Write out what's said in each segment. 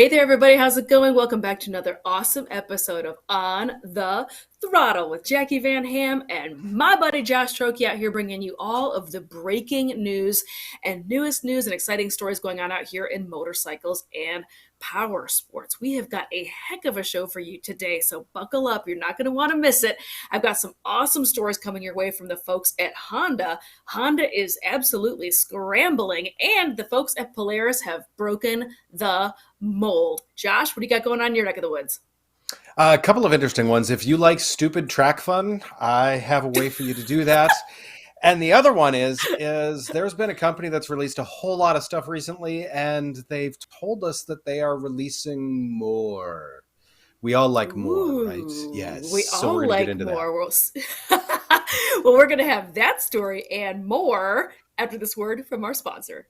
Hey there, everybody. How's it going? Welcome back to another awesome episode of On the Throttle with Jacqui Van Ham and my buddy Josh Trokey out here bringing you all of the breaking news and newest news and exciting stories going on out here in motorcycles and power sports. We have got a heck of a show for you today, so buckle up. You're not going to want to miss it. I've got some awesome stories coming your way from the folks at Honda. Honda is absolutely scrambling, and the folks at Polaris have broken the mold. Josh, what do you got going on in your neck of the woods? A couple of interesting ones. If you like stupid track fun, I have a way for you to do that. And the other one is there's been a company that's released a whole lot of stuff recently, and they've told us that they are releasing more. We all like more, right? Yes. We So all we're going to get like into that. more. Well, we're going to have that story and more after this word from our sponsor.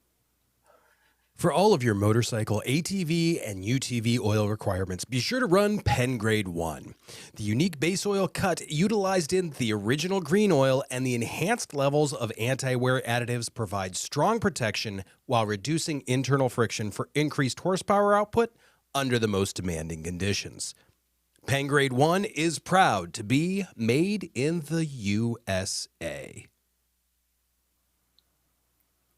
For all of your motorcycle ATV and UTV oil requirements, be sure to run Pen Grade 1. The unique base oil cut utilized in the original green oil and the enhanced levels of anti-wear additives provide strong protection while reducing internal friction for increased horsepower output under the most demanding conditions. Pen Grade 1 is proud to be made in the USA.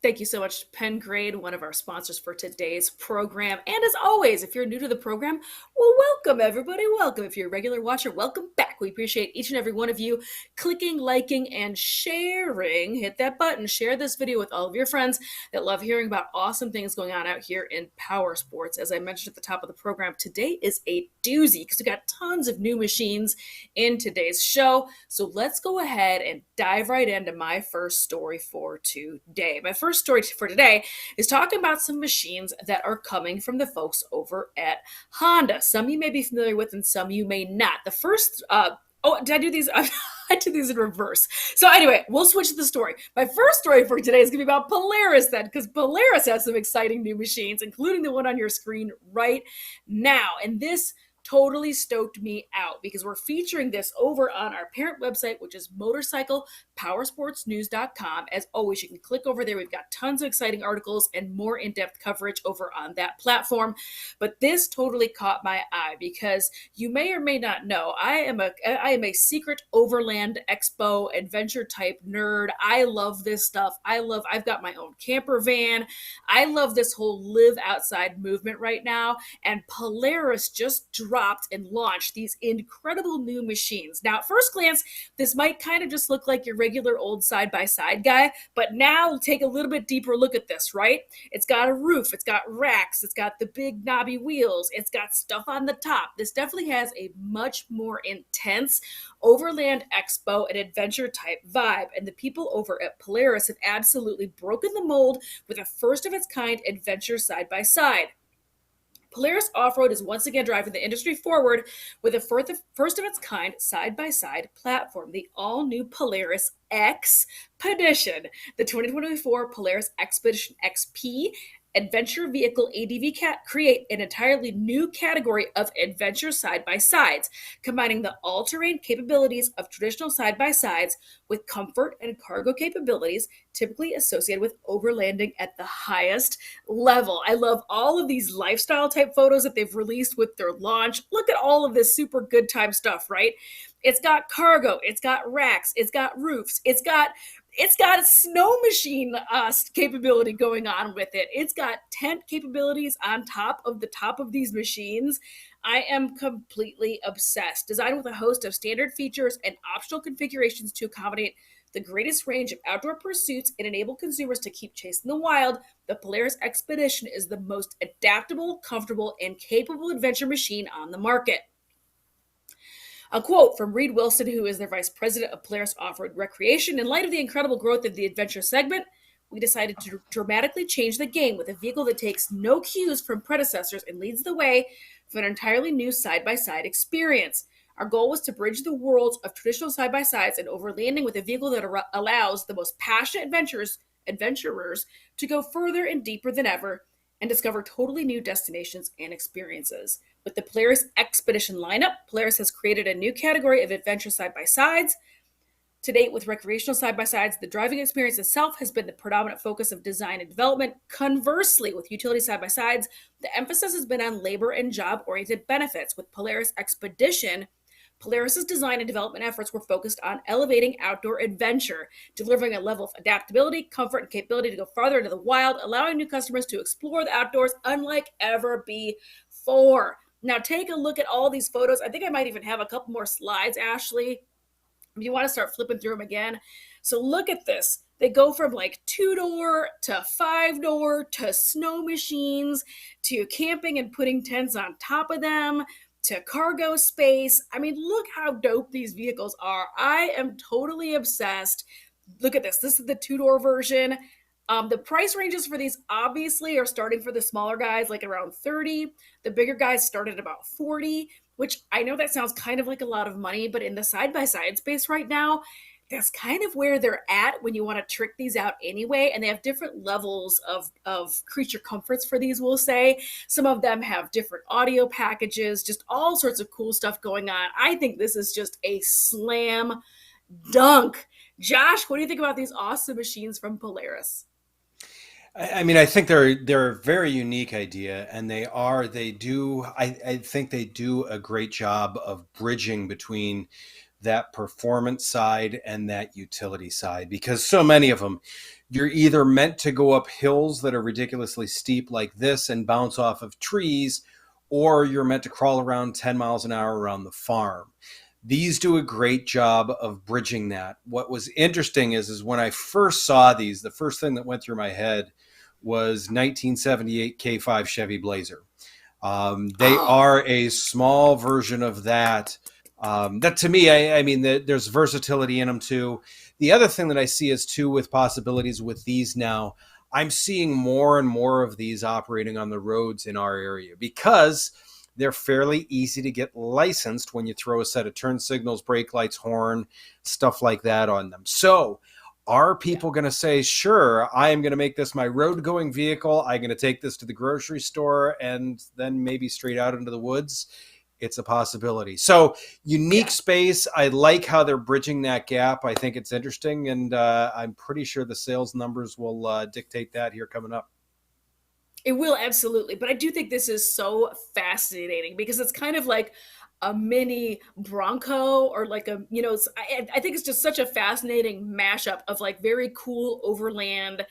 Thank you so much, Pen Grade, one of our sponsors for today's program. And as always, if you're new to the program, well, welcome, everybody. Welcome. If you're a regular watcher, welcome back. We appreciate each and every one of you clicking, liking, and sharing. Hit that button. Share this video with all of your friends that love hearing about awesome things going on out here in power sports. As I mentioned at the top of the program, today is a doozy because we got tons of new machines in today's show. So let's go ahead and dive right into my first story for today. My first story for today is talking about some machines that are coming from the folks over at Honda. Some you may be familiar with and some you may not. The first, did I do these? I did these in reverse. So anyway, we'll switch to the story. My first story for today is going to be about Polaris then, because Polaris has some exciting new machines, including the one on your screen right now. And this totally stoked me out because we're featuring this over on our parent website, which is motorcyclepowersportsnews.com. As always, you can click over there. We've got tons of exciting articles and more in-depth coverage over on that platform. But this totally caught my eye because you may or may not know, I am a secret overland expo adventure type nerd. I love this stuff. I've got my own camper van. I love this whole live outside movement right now. And Polaris just dropped and launched these incredible new machines. Now, at first glance, this might kind of just look like your regular old side-by-side guy, but now take a little bit deeper look at this, right? It's got a roof, it's got racks, it's got the big knobby wheels, it's got stuff on the top. This definitely has a much more intense overland expo and adventure type vibe, and the people over at Polaris have absolutely broken the mold with a first of its kind adventure side-by-side. Polaris Off-Road is once again driving the industry forward with a first of its kind side-by-side platform, the all-new Polaris XPEDITION. The 2024 Polaris XPEDITION XP adventure vehicle ADV create an entirely new category of adventure side-by-sides, combining the all-terrain capabilities of traditional side-by-sides with comfort and cargo capabilities typically associated with overlanding at the highest level. I love all of these lifestyle type photos that they've released with their launch. Look at all of this super good time stuff, right? It's got cargo, it's got racks, it's got roofs, it's got a snow machine capability going on with it. It's got tent capabilities on top of these machines. I am completely obsessed. Designed with a host of standard features and optional configurations to accommodate the greatest range of outdoor pursuits and enable consumers to keep chasing the wild, the Polaris XPEDITION is the most adaptable, comfortable, and capable adventure machine on the market. A quote from Reed Wilson, who is their vice president of Polaris Off-Road Recreation: "In light of the incredible growth of the adventure segment, we decided to dramatically change the game with a vehicle that takes no cues from predecessors and leads the way for an entirely new side-by-side experience. Our goal was to bridge the worlds of traditional side-by-sides and overlanding with a vehicle that allows the most passionate adventurers to go further and deeper than ever and discover totally new destinations and experiences. With the Polaris XPEDITION lineup, Polaris has created a new category of adventure side-by-sides To date, with recreational side-by-sides, the driving experience itself has been the predominant focus of design and development. Conversely, with utility side-by-sides, the emphasis has been on labor and job-oriented benefits. With Polaris XPEDITION, Polaris's design and development efforts were focused on elevating outdoor adventure, delivering a level of adaptability, comfort, and capability to go farther into the wild, allowing new customers to explore the outdoors unlike ever before. Now, take a look at all these photos. I think I might even have a couple more slides, Ashley, if you want to start flipping through them again. So look at this. They go from like 2-door to 5-door to snow machines to camping and putting tents on top of them to cargo space. I mean, look how dope these vehicles are. I am totally obsessed. Look at this. This is the 2-door version. The price ranges for these obviously are starting for the smaller guys like around 30. The bigger guys start at about 40, which I know that sounds kind of like a lot of money, but in the side-by-side space right now, that's kind of where they're at when you want to trick these out anyway. And they have different levels of creature comforts for these, we'll say. Some of them have different audio packages, just all sorts of cool stuff going on. I think this is just a slam dunk. Josh, what do you think about these awesome machines from Polaris? I mean, I think they're a very unique idea, and I think they do a great job of bridging between that performance side and that utility side, because so many of them, you're either meant to go up hills that are ridiculously steep like this and bounce off of trees, or you're meant to crawl around 10 miles an hour around the farm. These do a great job of bridging that. What was interesting is when I first saw these, the first thing that went through my head was 1978 K5 Chevy Blazer. They are a small version of that. That to me, I mean, there's versatility in them too. The other thing that I see is too with possibilities with these now, I'm seeing more and more of these operating on the roads in our area because they're fairly easy to get licensed when you throw a set of turn signals, brake lights, horn, stuff like that on them. So are people going to say, sure, I am going to make this my road-going vehicle. I'm going to take this to the grocery store and then maybe straight out into the woods? It's a possibility. So unique space. I like how they're bridging that gap. I think it's interesting, and I'm pretty sure the sales numbers will dictate that here coming up. It will, absolutely. But I do think this is so fascinating because it's kind of like a mini Bronco or like a, I think it's just such a fascinating mashup of like very cool overland,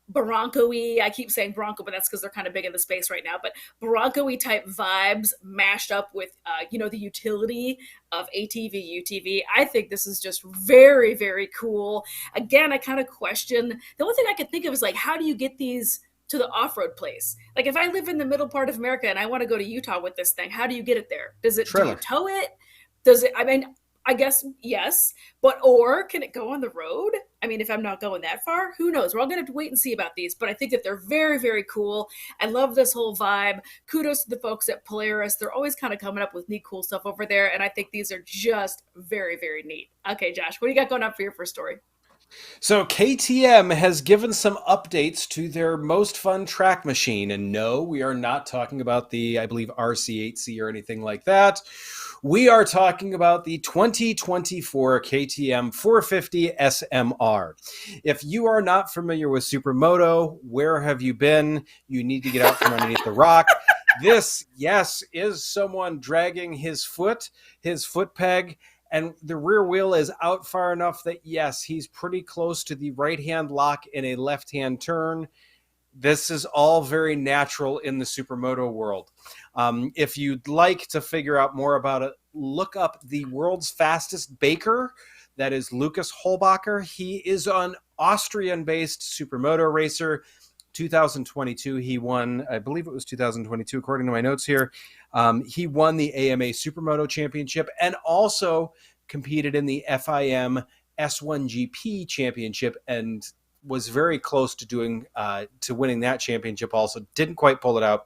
Bronco-y. I keep saying Bronco, but that's because they're kind of big in the space right now. But Bronco-y type vibes mashed up with, the utility of ATV, UTV. I think this is just very, very cool. Again, I kind of question. The only thing I could think of is like, how do you get these to the off-road place? Like if I live in the middle part of America and I want to go to Utah with this thing, how do you get it there? Do you tow it? I guess yes, or can it go on the road? I mean, if I'm not going that far, who knows? We're all gonna have to wait and see about these, but I think that they're very, very cool. I love this whole vibe. Kudos to the folks at Polaris. They're always kind of coming up with neat, cool stuff over there, and I think these are just very, very neat. Okay, Josh, what do you got going on for your first story? So KTM has given some updates to their most fun track machine. And no, we are not talking about the, I believe, RC8C or anything like that. We are talking about the 2024 KTM 450 SMR. If you are not familiar with Supermoto, where have you been? You need to get out from underneath the rock. This, yes, is someone dragging his foot peg, and the rear wheel is out far enough that, yes, he's pretty close to the right-hand lock in a left-hand turn. This is all very natural in the Supermoto world. If you'd like to figure out more about it, look up the world's fastest baker. That is Lucas Holbacher. He is an Austrian-based Supermoto racer. 2022, he won, I believe it was 2022, according to my notes here. He won the AMA Supermoto Championship and also competed in the FIM S1GP Championship and was very close to winning that championship also. Didn't quite pull it out.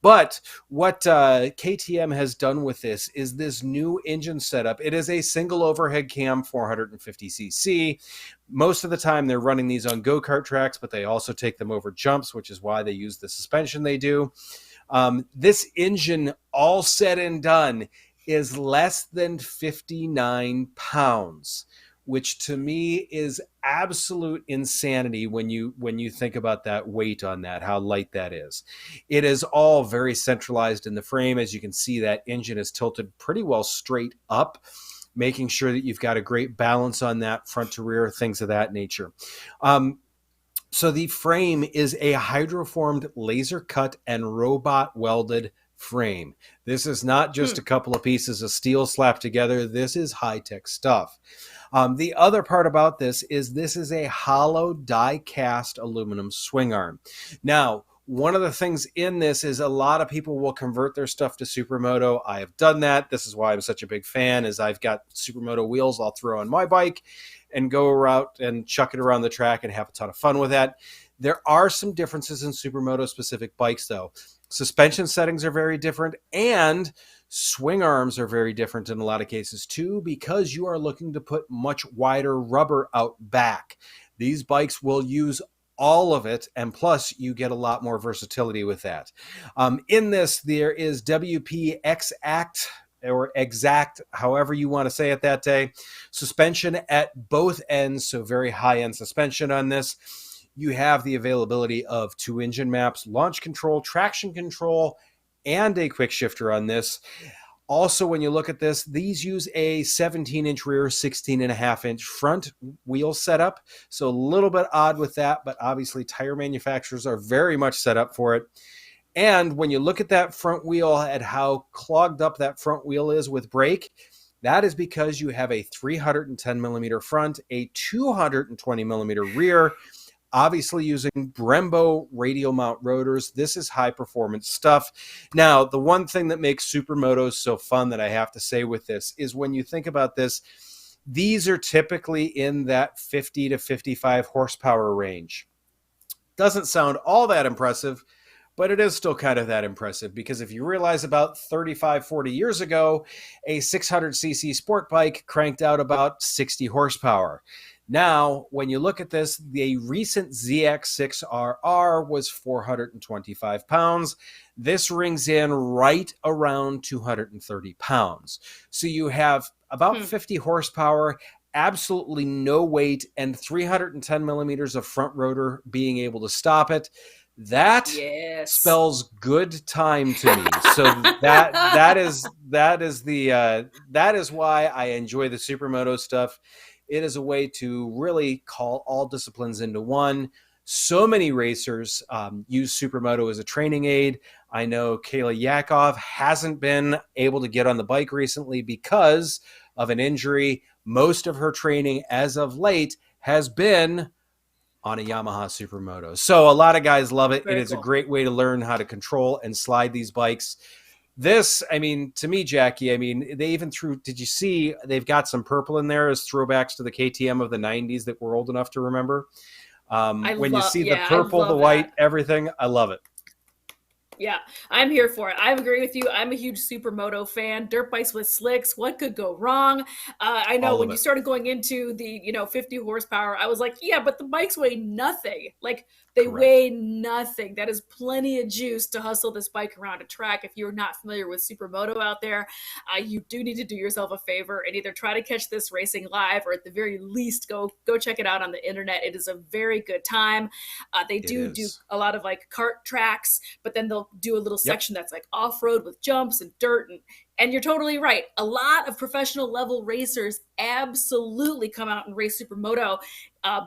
But what KTM has done with this is this new engine setup. It is a single overhead cam 450cc. Most of the time they're running these on go-kart tracks, but they also take them over jumps, which is why they use the suspension they do. This engine, all said and done, is less than 59 pounds, which to me is absolute insanity when you think about that weight on that, how light that is. It is all very centralized in the frame. As you can see, that engine is tilted pretty well straight up, making sure that you've got a great balance on that front to rear, things of that nature. So the frame is a hydroformed, laser cut, and robot welded frame. This is not just a couple of pieces of steel slapped together. This is high-tech stuff. The other part about this is a hollow die-cast aluminum swing arm. Now, one of the things in this is a lot of people will convert their stuff to Supermoto. I have done that. This is why I'm such a big fan, is I've got Supermoto wheels I'll throw on my bike and go out and chuck it around the track and have a ton of fun with that. There are some differences in Supermoto specific bikes though. Suspension settings are very different, and swing arms are very different in a lot of cases too, because you are looking to put much wider rubber out back. These bikes will use all of it, and plus you get a lot more versatility with that. In this, there is WP-X-Act, or exact, however you want to say it that day, suspension at both ends, so very high-end suspension on this. You have the availability of 2 engine maps, launch control, traction control, and a quick shifter on this. Also, when you look at this, these use a 17-inch rear, 16.5-inch front wheel setup, so a little bit odd with that, but obviously tire manufacturers are very much set up for it. And when you look at that front wheel and how clogged up that front wheel is with brake, that is because you have a 310 millimeter front, a 220 millimeter rear, obviously using Brembo radial mount rotors. This is high performance stuff. Now, the one thing that makes Supermotos so fun that I have to say with this is when you think about this, these are typically in that 50 to 55 horsepower range. Doesn't sound all that impressive, but it is still kind of that impressive, because if you realize about 35, 40 years ago, a 600cc sport bike cranked out about 60 horsepower. Now, when you look at this, the recent ZX6RR was 425 pounds. This rings in right around 230 pounds. So you have about 50 horsepower, absolutely no weight, and 310 millimeters of front rotor being able to stop it. That spells good time to me. So that is why I enjoy the Supermoto stuff. It is a way to really call all disciplines into one. So many racers use Supermoto as a training aid. I know Kayla Yakov hasn't been able to get on the bike recently because of an injury. Most of her training as of late has been on a Yamaha Supermoto. So a lot of guys love it. It is a great way to learn how to control and slide these bikes. This, I mean, to me, Jacqui, I mean, they even threw, did you see, they've got some purple in there as throwbacks to the KTM of the 90s that we're old enough to remember. When you see the purple, the white, everything, I love it. Yeah, I'm here for it. I agree with you. I'm a huge Supermoto fan. Dirt bikes with slicks. What could go wrong? I know when you started going into the, 50 horsepower, I was like, yeah, but the bikes weigh nothing. Like, they weigh nothing. That is plenty of juice to hustle this bike around a track. If you're not familiar with Supermoto out there, you do need to do yourself a favor and either try to catch this racing live, or at the very least, go check it out on the internet. It is a very good time. They do a lot of like kart tracks, but then they'll do a little section that's like off-road with jumps and dirt, and you're totally right. A lot of professional level racers absolutely come out and race Supermoto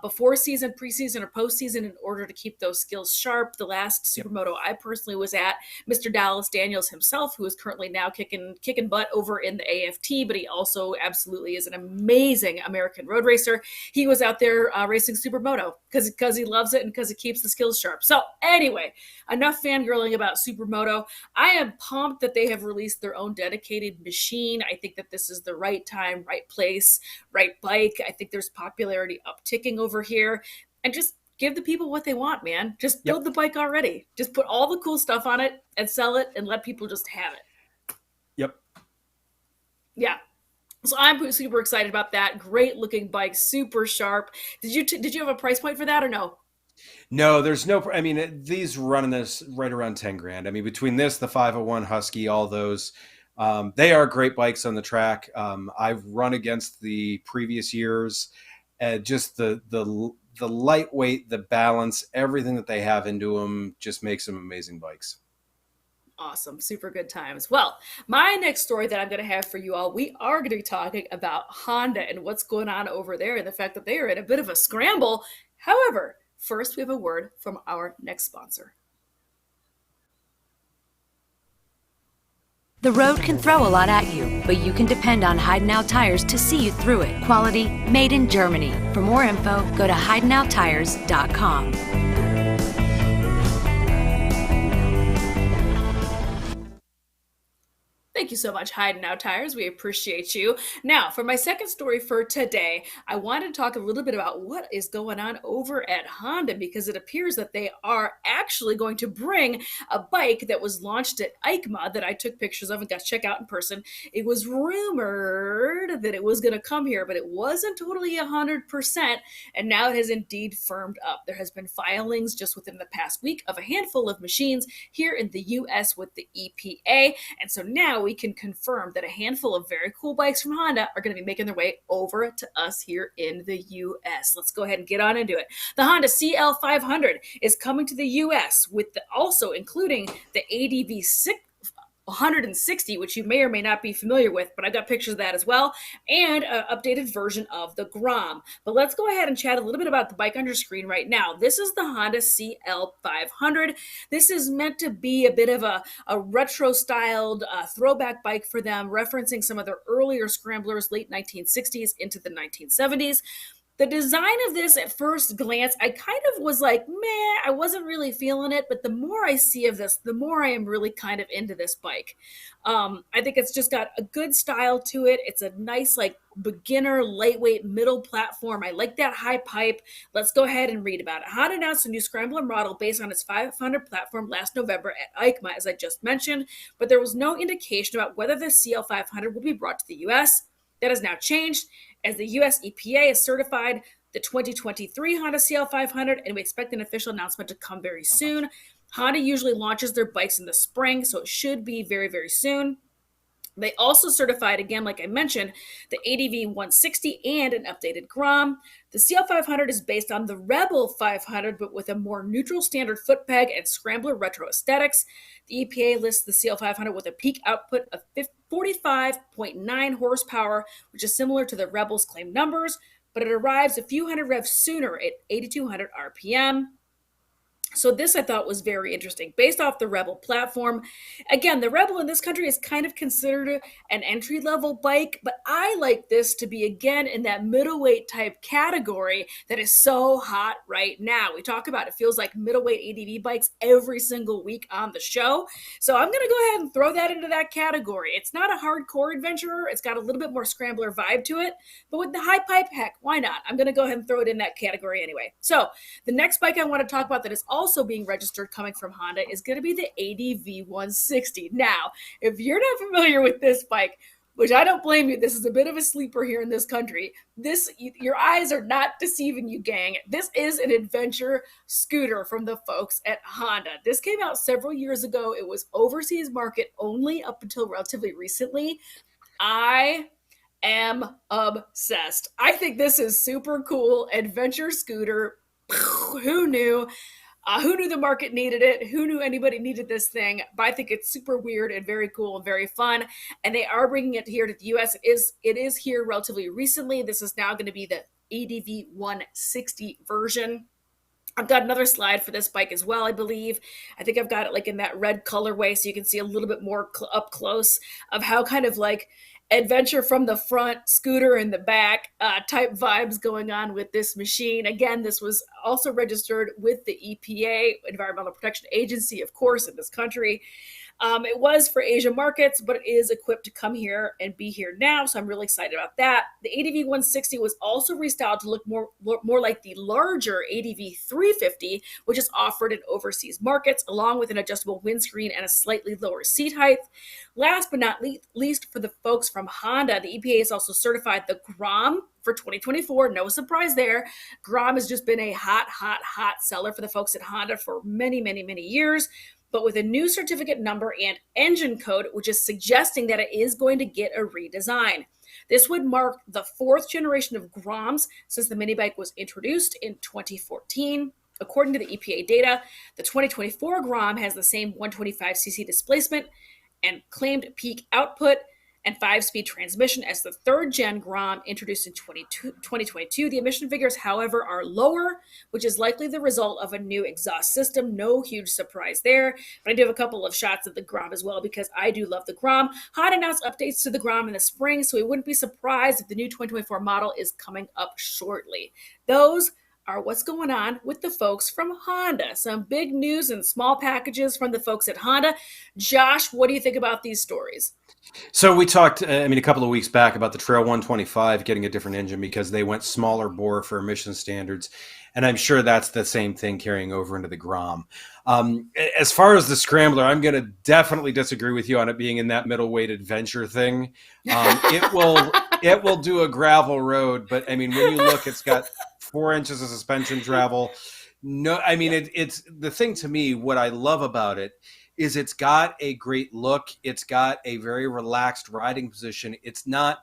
before season, preseason, or postseason in order to keep those skills sharp. The last Supermoto I personally was at, Mr. Dallas Daniels himself, who is currently now kicking butt over in the AFT, but he also absolutely is an amazing American road racer. He was out there racing Supermoto because he loves it and because it keeps the skills sharp. So anyway, enough fangirling about Supermoto. I am pumped that they have released their own dedicated machine. I think that this is the right time, right place, right bike. I think there's popularity upticking over here, and just give the people what they want, man. Just build the bike already. Just put all the cool stuff on it and sell it and let people just have it. Yep. Yeah. So I'm super excited about that. Great looking bike, super sharp. Did you have a price point for that or no? No, there's no, I mean, these running this right around 10 grand. I mean, between this, the 501 Husky, all those, They are great bikes on the track. I've run against the previous years, just the lightweight, the balance, everything that they have into them just makes them amazing bikes. Awesome. Super good times. Well, my next story that I'm going to have for you all, we are going to be talking about Honda and what's going on over there and the fact that they are in a bit of a scramble. However, first we have a word from our next sponsor. The road can throw a lot at you, but you can depend on Heidenau Tires to see you through it. Quality, made in Germany. For more info, go to heidenautires.com. Thank you so much, Heidenau Tires. We appreciate you. Now, for my second story for today, I wanted to talk a little bit about what is going on over at Honda, because it appears that they are actually going to bring a bike that was launched at EICMA that I took pictures of and got to check out in person. It was rumored that it was going to come here, but it wasn't totally 100%, and now it has indeed firmed up. There has been filings just within the past week of a handful of machines here in the U.S. with the EPA, and so now we can confirm that a handful of very cool bikes from Honda are going to be making their way over to us here in the US. Let's go ahead and get on into it. The Honda CL500 is coming to the US with also including the ADV 160, which you may or may not be familiar with, but I got pictures of that as well, and an updated version of the Grom. But let's go ahead and chat a little bit about the bike on your screen right now. This is the Honda CL500. This is meant to be a bit of a retro-styled throwback bike for them, referencing some of their earlier scramblers, late 1960s into the 1970s. The design of this at first glance, I kind of was like, meh, I wasn't really feeling it. But the more I see of this, the more I am really kind of into this bike. I think it's just got a good style to it. It's a nice, like, beginner, lightweight, middle platform. I like that high pipe. Let's go ahead and read about it. Honda announced a new scrambler model based on its 500 platform last November at EICMA, as I just mentioned. But there was no indication about whether the CL500 would be brought to the U.S. That has now changed, as the U.S. EPA has certified the 2023 Honda CL500, and we expect an official announcement to come very soon. Honda usually launches their bikes in the spring, so it should be very, very soon. They also certified, again, like I mentioned, the ADV 160 and an updated Grom. The CL500 is based on the Rebel 500, but with a more neutral standard foot peg and scrambler retro aesthetics. The EPA lists the CL500 with a peak output of 45.9 horsepower, which is similar to the Rebel's claimed numbers, but it arrives a few hundred revs sooner at 8,200 RPM. So this I thought was very interesting. Based off the Rebel platform, again, the Rebel in this country is kind of considered an entry-level bike, but I like this to be, again, in that middleweight type category that is so hot right now. We talk about it feels like middleweight ADV bikes every single week on the show. So I'm going to go ahead and throw that into that category. It's not a hardcore adventurer. It's got a little bit more scrambler vibe to it, but with the high pipe, heck, why not? I'm going to go ahead and throw it in that category anyway. So the next bike I want to talk about that is also being registered coming from Honda is going to be the ADV 160. Now, if you're not familiar with this bike, which I don't blame you, this is a bit of a sleeper here in this country. Your eyes are not deceiving you, gang. This is an adventure scooter from the folks at Honda. This came out several years ago. It was overseas market only up until relatively recently. I am obsessed. I think this is super cool. Adventure scooter. Who knew? Who knew the market needed it? Who knew anybody needed this thing? But I think it's super weird and very cool and very fun. And they are bringing it here to the U.S. It is here relatively recently. This is now going to be the ADV 160 version. I've got another slide for this bike as well, I believe. I think I've got it like in that red colorway so you can see a little bit more up close of how kind of like adventure from the front, scooter in the back type vibes going on with this machine. Again, this was also registered with the EPA, Environmental Protection Agency, of course, in this country. It was for Asia markets, but it is equipped to come here and be here now, so I'm really excited about that. The ADV 160 was also restyled to look more like the larger ADV 350, which is offered in overseas markets, along with an adjustable windscreen and a slightly lower seat height. Last but not least, for the folks from Honda, the EPA has also certified the Grom for 2024. No surprise there. Grom has just been a hot seller for the folks at Honda for many, many, many years. but with a new certificate number and engine code, which is suggesting that it is going to get a redesign. This would mark the fourth generation of Groms since the mini bike was introduced in 2014. According to the EPA data, the 2024 Grom has the same 125cc displacement and claimed peak output and 5-speed transmission as the third-gen Grom introduced in 2022. The emission figures, however, are lower, which is likely the result of a new exhaust system. No huge surprise there, but I do have a couple of shots of the Grom as well because I do love the Grom. Honda announced updates to the Grom in the spring, so we wouldn't be surprised if the new 2024 model is coming up shortly. Those are what's going on with the folks from Honda. Some big news and small packages from the folks at Honda. Josh, what do you think about these stories? So we talked, a couple of weeks back about the Trail 125 getting a different engine because they went smaller bore for emission standards. And I'm sure that's the same thing carrying over into the Grom. As far as the Scrambler, I'm going to definitely disagree with you on it being in that middleweight adventure thing. It will do a gravel road, but I mean, when you look, it's got 4 inches of suspension travel. No, I mean, it's the thing to me, what I love about it is it's got a great look. It's got a very relaxed riding position. It's not,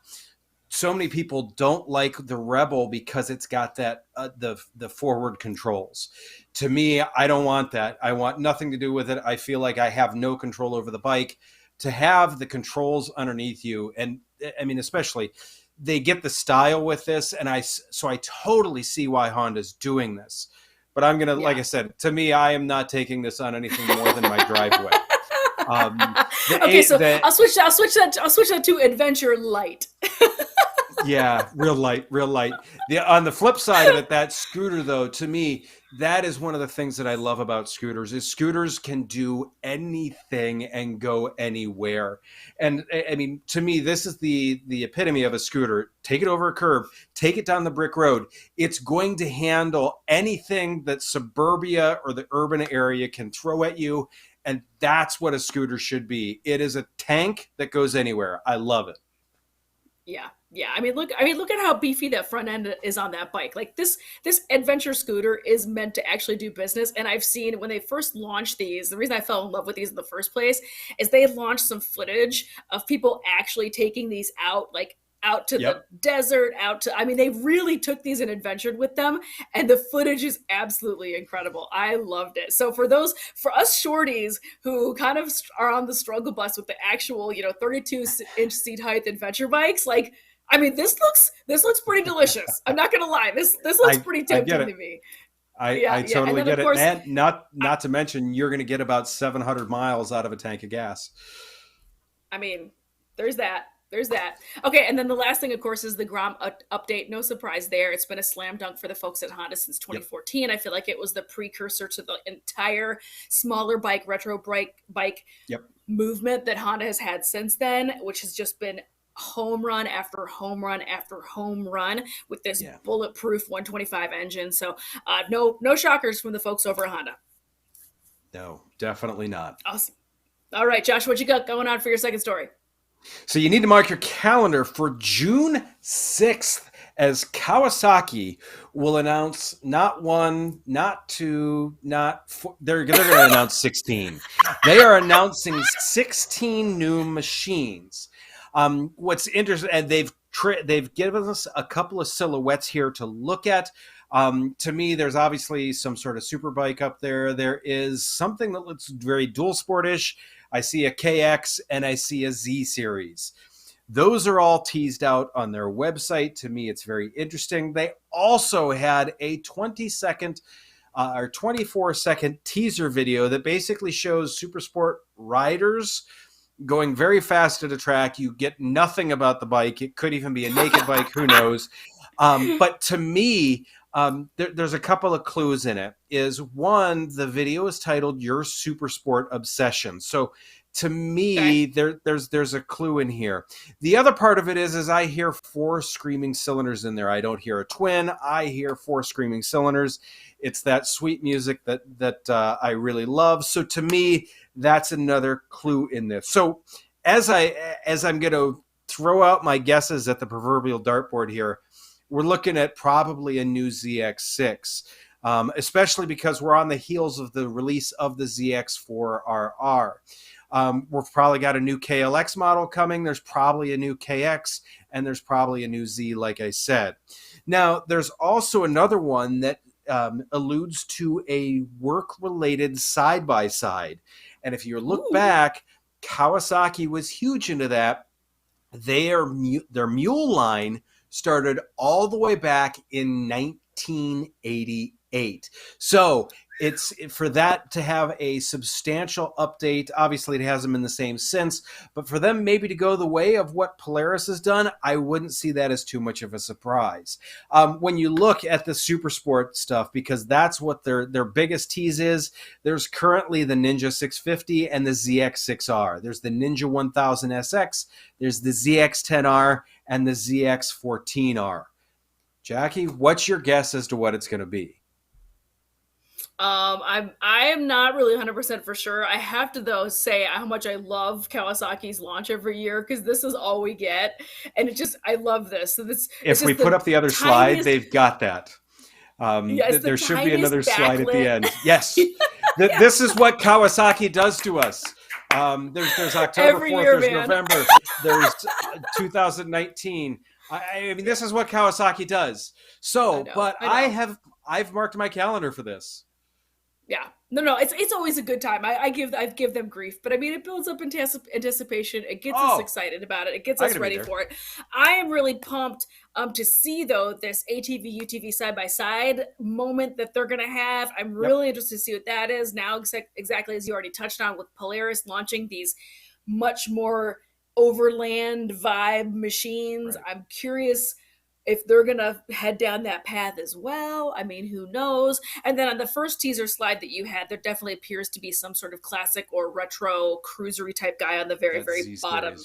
so many people don't like the Rebel because it's got that, the forward controls. To me, I don't want that. I want nothing to do with it. I feel like I have no control over the bike. To have the controls underneath you, and I mean, especially, they get the style with this, and I totally see why Honda's doing this. But I'm gonna, like I said, to me, I am not taking this on anything more than my driveway. I'll switch that to Adventure Light. Yeah, real light. On the flip side of it, that scooter, though, to me, that is one of the things that I love about scooters is scooters can do anything and go anywhere. And I mean, to me, this is the epitome of a scooter. Take it over a curb, take it down the brick road. It's going to handle anything that suburbia or the urban area can throw at you. And that's what a scooter should be. It is a tank that goes anywhere. I love it. Yeah. I mean, look at how beefy that front end is on that bike. Like this adventure scooter is meant to actually do business. And I've seen when they first launched these, the reason I fell in love with these in the first place is they launched some footage of people actually taking these out to the desert, they really took these and adventured with them. And the footage is absolutely incredible. I loved it. So for us shorties who kind of are on the struggle bus with the actual, 32-inch seat height adventure bikes, like, I mean, this looks pretty delicious. I'm not going to lie. This looks pretty tempting to me. I totally get it. And not to mention, you're going to get about 700 miles out of a tank of gas. I mean, there's that. Okay, and then the last thing, of course, is the Grom update. No surprise there. It's been a slam dunk for the folks at Honda since 2014. I feel like it was the precursor to the entire smaller bike, retro bike movement that Honda has had since then, which has just been home run after home run after home run with this bulletproof 125 engine. So no shockers from the folks over at Honda. No, definitely not. Awesome. All right, Josh, what you got going on for your second story? So you need to mark your calendar for June 6th as Kawasaki will announce not one, not two, not four. They're going to announce 16. They are announcing 16 new machines. What's interesting, and they've given us a couple of silhouettes here to look at. To me, there's obviously some sort of superbike up there. There is something that looks very dual sportish. I see a KX and I see a Z series. Those are all teased out on their website. To me, it's very interesting. They also had a 20-second or 24-second teaser video that basically shows Supersport riders going very fast at a track. You get nothing about the bike. It could even be a naked bike. Who knows? But to me, there's a couple of clues in it. Is one, the video is titled "Your Supersport Obsession." So to me, there's a clue in here. The other part of it is I hear 4 screaming cylinders in there. I don't hear a twin. I hear 4 screaming cylinders. It's that sweet music that I really love. So to me, that's another clue in this. So as I'm going to throw out my guesses at the proverbial dartboard here, we're looking at probably a new ZX6. especially because we're on the heels of the release of the ZX4RR. We've probably got a new KLX model coming. There's probably a new KX, and there's probably a new Z, like I said. Now, there's also another one that alludes to a work-related side-by-side. And if you look back, Kawasaki was huge into that. Their mule line started all the way back in 1988. So it's for that to have a substantial update. Obviously, it hasn't been the same since, but for them maybe to go the way of what Polaris has done, I wouldn't see that as too much of a surprise. When you look at the super sport stuff, because that's what their biggest tease is, there's currently the Ninja 650 and the ZX6R. There's the Ninja 1000 SX, there's the ZX10R, and the ZX14R. Jacqui, what's your guess as to what it's going to be? I am not really 100% for sure. I have to though say how much I love Kawasaki's launch every year, because this is all we get, and I love this. So this, if we put up the other slide, they've got that. There should be another slide at the end. Yes, this is what Kawasaki does to us. There's October 4th, there's November, there's 2019. I mean, this is what Kawasaki does. So, I've marked my calendar for this. Yeah, no, it's always a good time. I give them grief, but I mean, it builds up anticipation. It gets us excited about it. It gets us ready for it. I am really pumped to see though this ATV UTV side by side moment that they're gonna have. I'm really interested to see what that is now. Exactly as you already touched on with Polaris launching these much more overland vibe machines. Right. I'm curious if they're going to head down that path as well. I mean, who knows? And then on the first teaser slide that you had, there definitely appears to be some sort of classic or retro cruisery type guy on the very bottom.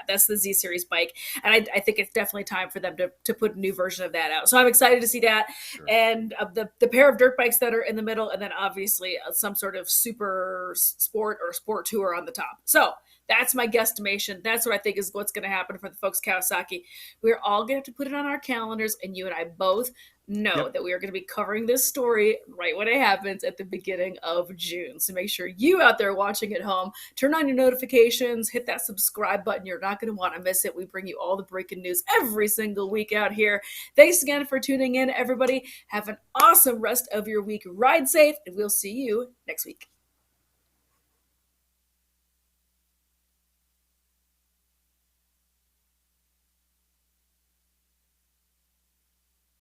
That's the Z Series bike. And I think it's definitely time for them to put a new version of that out. So I'm excited to see that. Sure. And the pair of dirt bikes that are in the middle, and then obviously some sort of super sport or sport tour on the top. So that's my guesstimation. That's what I think is what's going to happen for the folks Kawasaki. We're all going to have to put it on our calendars, and you and I both know that we are going to be covering this story right when it happens at the beginning of June. So make sure you out there watching at home, turn on your notifications, hit that subscribe button. You're not going to want to miss it. We bring you all the breaking news every single week out here. Thanks again for tuning in, everybody. Have an awesome rest of your week. Ride safe, and we'll see you next week.